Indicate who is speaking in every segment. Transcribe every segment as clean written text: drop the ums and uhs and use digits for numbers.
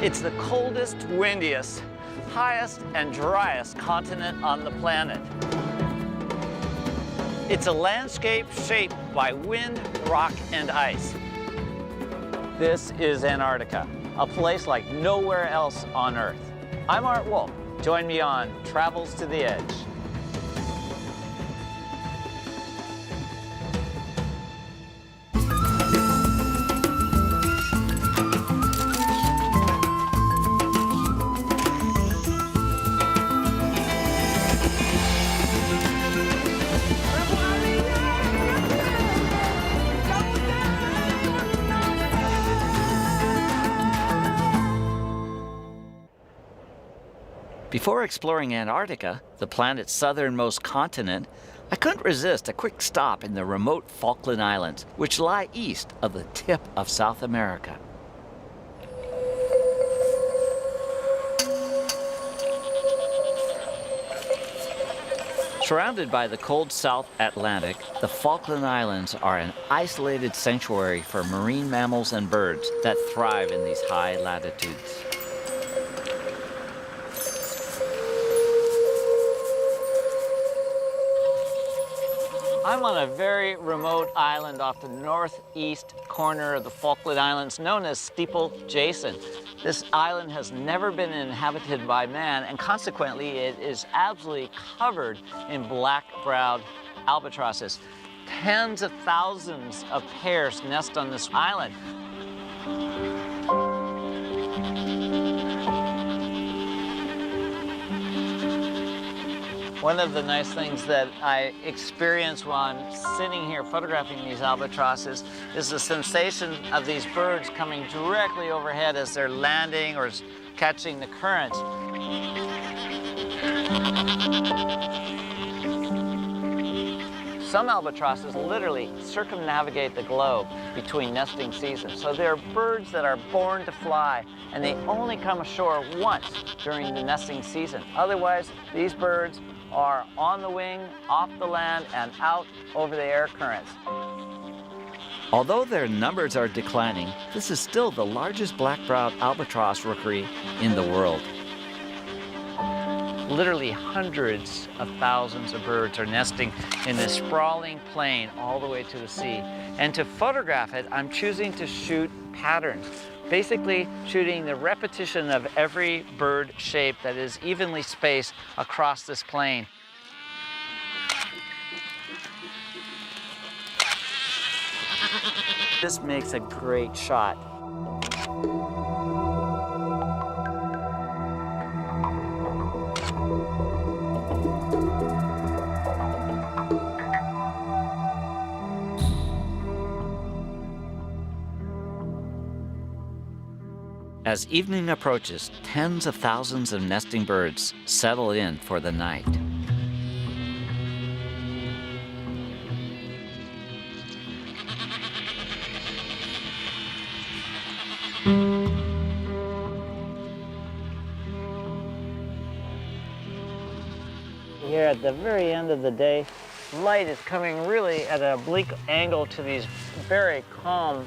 Speaker 1: It's the coldest, windiest, highest, and driest continent on the planet. It's a landscape shaped by wind, rock, and ice. This is Antarctica, a place like nowhere else on Earth. I'm Art Wolf. Join me on Travels to the Edge. Before exploring Antarctica, the planet's southernmost continent, I couldn't resist a quick stop in the remote Falkland Islands, which lie east of the tip of South America. Surrounded by the cold South Atlantic, the Falkland Islands are an isolated sanctuary for marine mammals and birds that thrive in these high latitudes. I'm on a very remote island off the northeast corner of the Falkland Islands known as Steeple Jason. This island has never been inhabited by man, and consequently it is absolutely covered in black-browed albatrosses. Tens of thousands of pairs nest on this island. One of the nice things that I experience while I'm sitting here photographing these albatrosses is the sensation of these birds coming directly overhead as they're landing or catching the current. Some albatrosses literally circumnavigate the globe between nesting seasons. So they're birds that are born to fly, and they only come ashore once during the nesting season. Otherwise, these birds are on the wing, off the land, and out over the air currents. Although their numbers are declining, this is still the largest black-browed albatross rookery in the world. Literally hundreds of thousands of birds are nesting in this sprawling plain all the way to the sea. And to photograph it, I'm choosing to shoot patterns. Basically shooting the repetition of every bird shape that is evenly spaced across this plain. This makes a great shot. As evening approaches, tens of thousands of nesting birds settle in for the night. Here at the very end of the day, light is coming really at an oblique angle to these very calm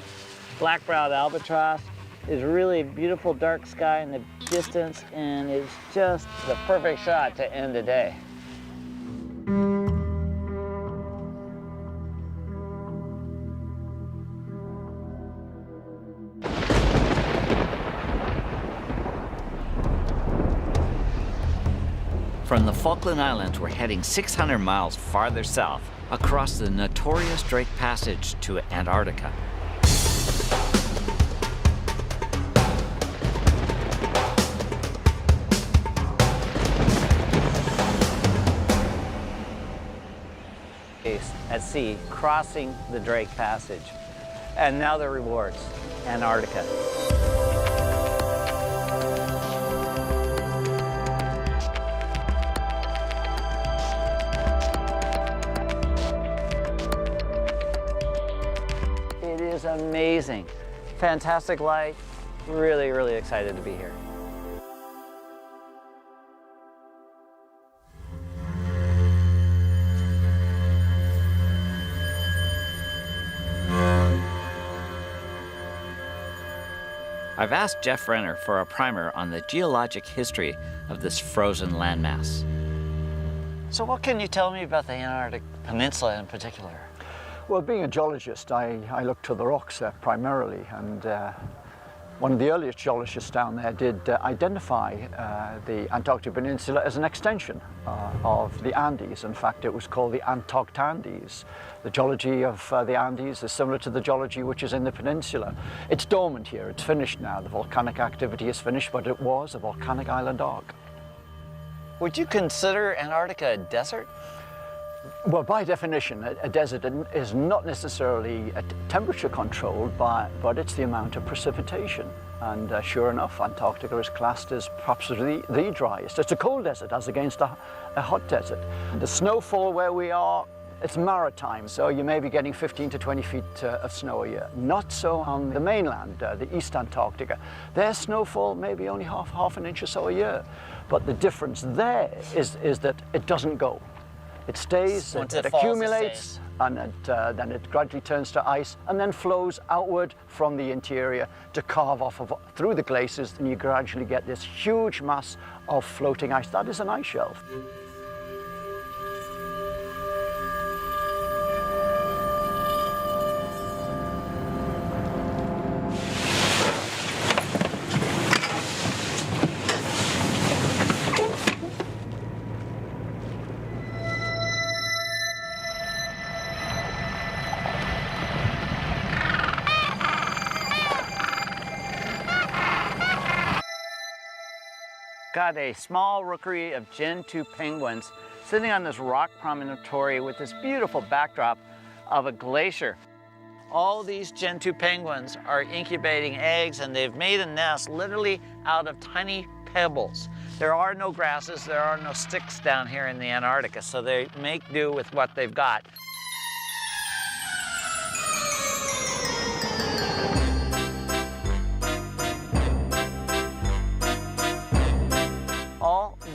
Speaker 1: black-browed albatross. Is really beautiful dark sky in the distance, and it's just the perfect shot to end the day. From the Falkland Islands, we're heading 600 miles farther south across the notorious Drake Passage to Antarctica. At sea, crossing the Drake Passage. And now the rewards, Antarctica. It is amazing. Fantastic light. Really, really excited to be here. I've asked Jeff Renner for a primer on the geologic history of this frozen landmass. So what can you tell me about the Antarctic Peninsula in particular?
Speaker 2: Well, being a geologist, I look to the rocks primarily, and one of the earliest geologists down there did identify the Antarctic Peninsula as an extension of the Andes. In fact, it was called the Antarctandes. The geology of the Andes is similar to the geology which is in the peninsula. It's dormant here, it's finished now. The volcanic activity is finished, but it was a volcanic island arc.
Speaker 1: Would you consider Antarctica a desert?
Speaker 2: Well, by definition, a desert is not necessarily temperature controlled, but it's the amount of precipitation. And sure enough, Antarctica is classed as perhaps the driest. It's a cold desert as against a hot desert. The snowfall where we are, it's maritime, so you may be getting 15 to 20 feet of snow a year. Not so on the mainland, the East Antarctica. Their snowfall may be only half an inch or so a year. But the difference there is that it doesn't go. It stays, it accumulates, and then it gradually turns to ice and then flows outward from the interior to carve off through the glaciers, and you gradually get this huge mass of floating ice. That is an ice shelf.
Speaker 1: Got a small rookery of Gen 2 penguins sitting on this rock promontory with this beautiful backdrop of a glacier. All these Gen 2 penguins are incubating eggs, and they've made a nest literally out of tiny pebbles. There are no grasses, there are no sticks down here in the Antarctica, so they make do with what they've got.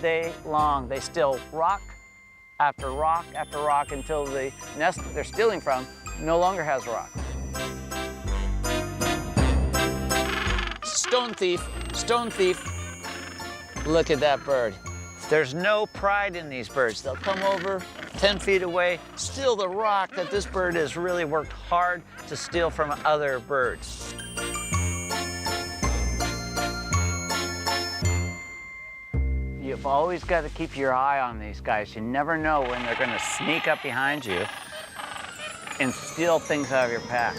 Speaker 1: Day long, they still rock after rock after rock until the nest they're stealing from no longer has rock. Stone thief, stone thief. Look at that bird. There's no pride in these birds. They'll come over 10 feet away, steal the rock that this bird has really worked hard to steal from other birds. You've always got to keep your eye on these guys. You never know when they're going to sneak up behind you and steal things out of your pack.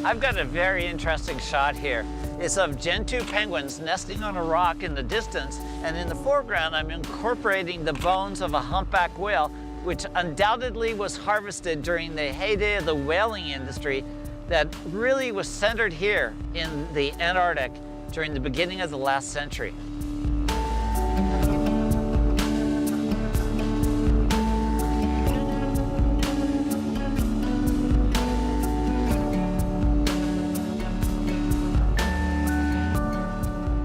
Speaker 1: I've got a very interesting shot here. It's of Gen 2 penguins nesting on a rock in the distance, and in the foreground I'm incorporating the bones of a humpback whale, which undoubtedly was harvested during the heyday of the whaling industry that really was centered here in the Antarctic during the beginning of the last century.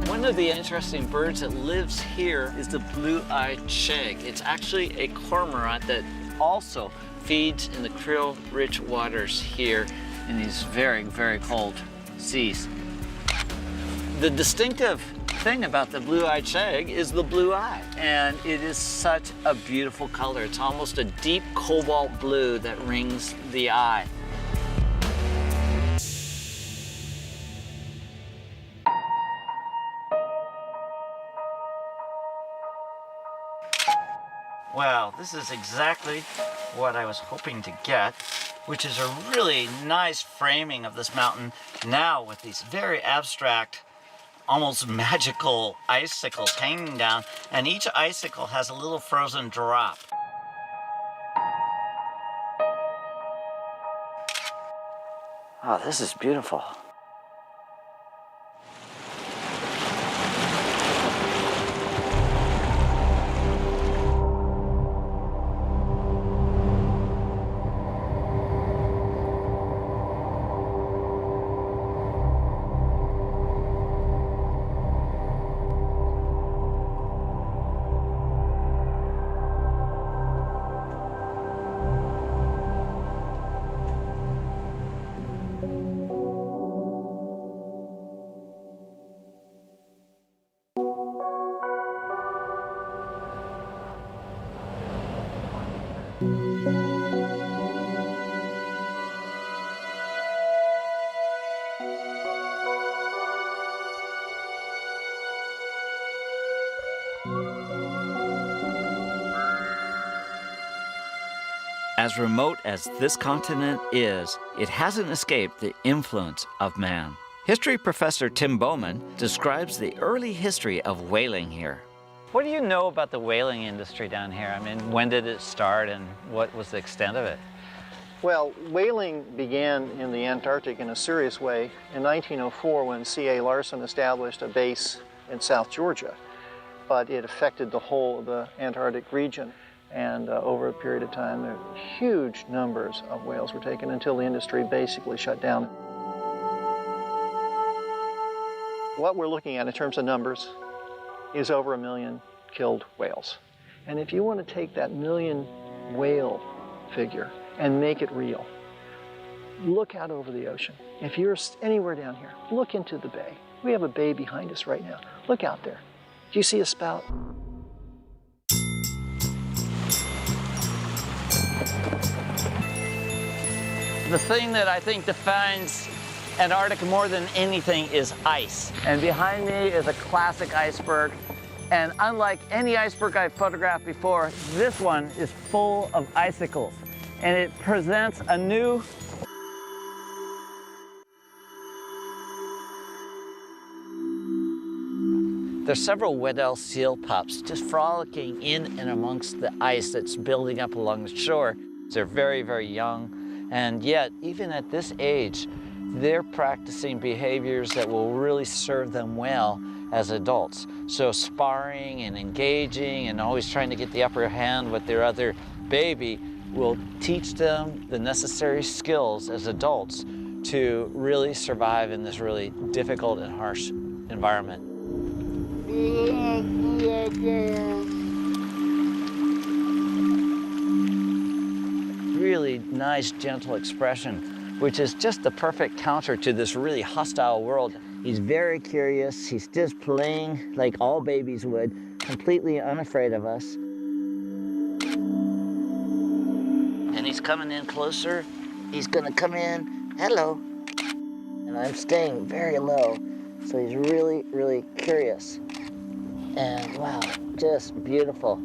Speaker 1: One of the interesting birds that lives here is the blue-eyed shag. It's actually a cormorant that also feeds in the krill-rich waters here in these very, very cold seas. The distinctive thing about the blue-eyed shag is the blue eye, and it is such a beautiful color. It's almost a deep cobalt blue that rings the eye. Well, this is exactly what I was hoping to get, which is a really nice framing of this mountain now with these very abstract, almost magical icicles hanging down, and each icicle has a little frozen drop. Oh, this is beautiful. As remote as this continent is, it hasn't escaped the influence of man. History professor Tim Bowman describes the early history of whaling here. What do you know about the whaling industry down here? I mean, when did it start and what was the extent of it?
Speaker 3: Well, whaling began in the Antarctic in a serious way in 1904 when C.A. Larson established a base in South Georgia. But it affected the whole of the Antarctic region. And over a period of time, there were huge numbers of whales were taken until the industry basically shut down. What we're looking at in terms of numbers is over 1 million killed whales. And if you want to take that million whale figure and make it real, look out over the ocean. If you're anywhere down here, look into the bay. We have a bay behind us right now. Look out there. Do you see a spout?
Speaker 1: The thing that I think defines Antarctica more than anything is ice. And behind me is a classic iceberg. And unlike any iceberg I've photographed before, this one is full of icicles. And it presents a new There's several Weddell seal pups just frolicking in and amongst the ice that's building up along the shore. They're very, very young, and yet, even at this age, they're practicing behaviors that will really serve them well as adults. So sparring and engaging and always trying to get the upper hand with their other baby will teach them the necessary skills as adults to really survive in this really difficult and harsh environment. Really nice, gentle expression, which is just the perfect counter to this really hostile world. He's very curious. He's just playing like all babies would, completely unafraid of us. And he's coming in closer. He's gonna come in. Hello. And I'm staying very low, so he's really, really curious. And wow, just beautiful.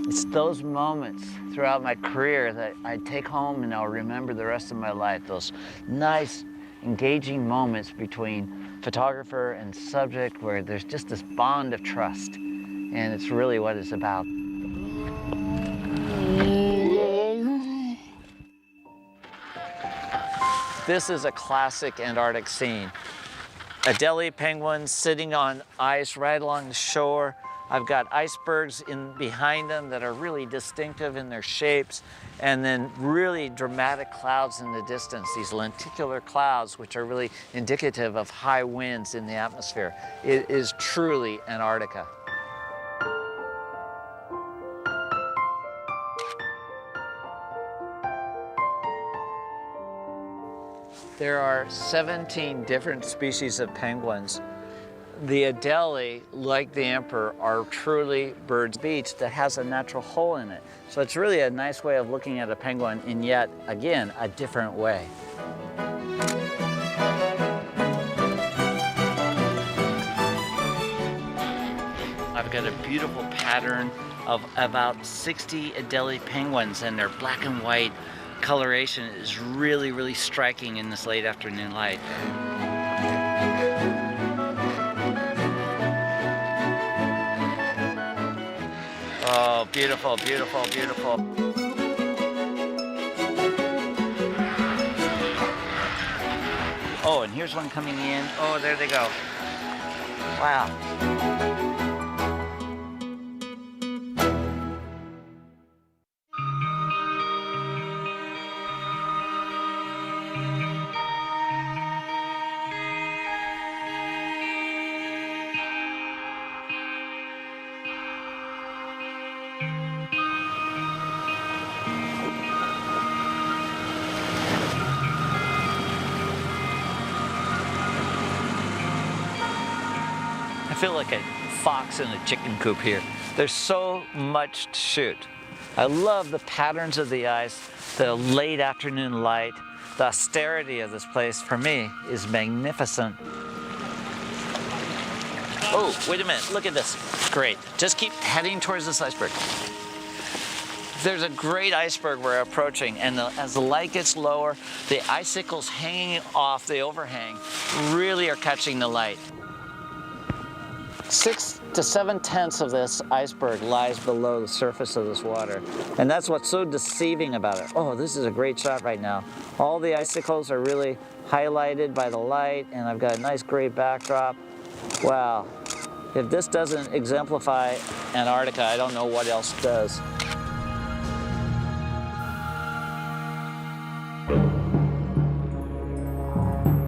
Speaker 1: It's those moments throughout my career that I take home and I'll remember the rest of my life. Those nice, engaging moments between photographer and subject where there's just this bond of trust. And it's really what it's about. This is a classic Antarctic scene. Adelie penguins sitting on ice right along the shore. I've got icebergs in behind them that are really distinctive in their shapes, and then really dramatic clouds in the distance, these lenticular clouds, which are really indicative of high winds in the atmosphere. It is truly Antarctica. There are 17 different species of penguins. The Adelie, like the emperor, are truly birds' beach that has a natural hole in it. So it's really a nice way of looking at a penguin in yet, again, a different way. I've got a beautiful pattern of about 60 Adelie penguins, and their black and white coloration is really, really striking in this late afternoon light. Oh, beautiful, beautiful, beautiful. Oh, and here's one coming in. Oh, there they go. Wow. I feel like a fox in a chicken coop here. There's so much to shoot. I love the patterns of the ice, the late afternoon light, the austerity of this place, for me, is magnificent. Oh, wait a minute, look at this. Great. Just keep heading towards this iceberg. There's a great iceberg we're approaching, and as the light gets lower, the icicles hanging off the overhang really are catching the light. 6 to 7/10 of this iceberg lies below the surface of this water. And that's what's so deceiving about it. Oh, this is a great shot right now. All the icicles are really highlighted by the light, and I've got a nice gray backdrop. Wow. If this doesn't exemplify Antarctica, I don't know what else does.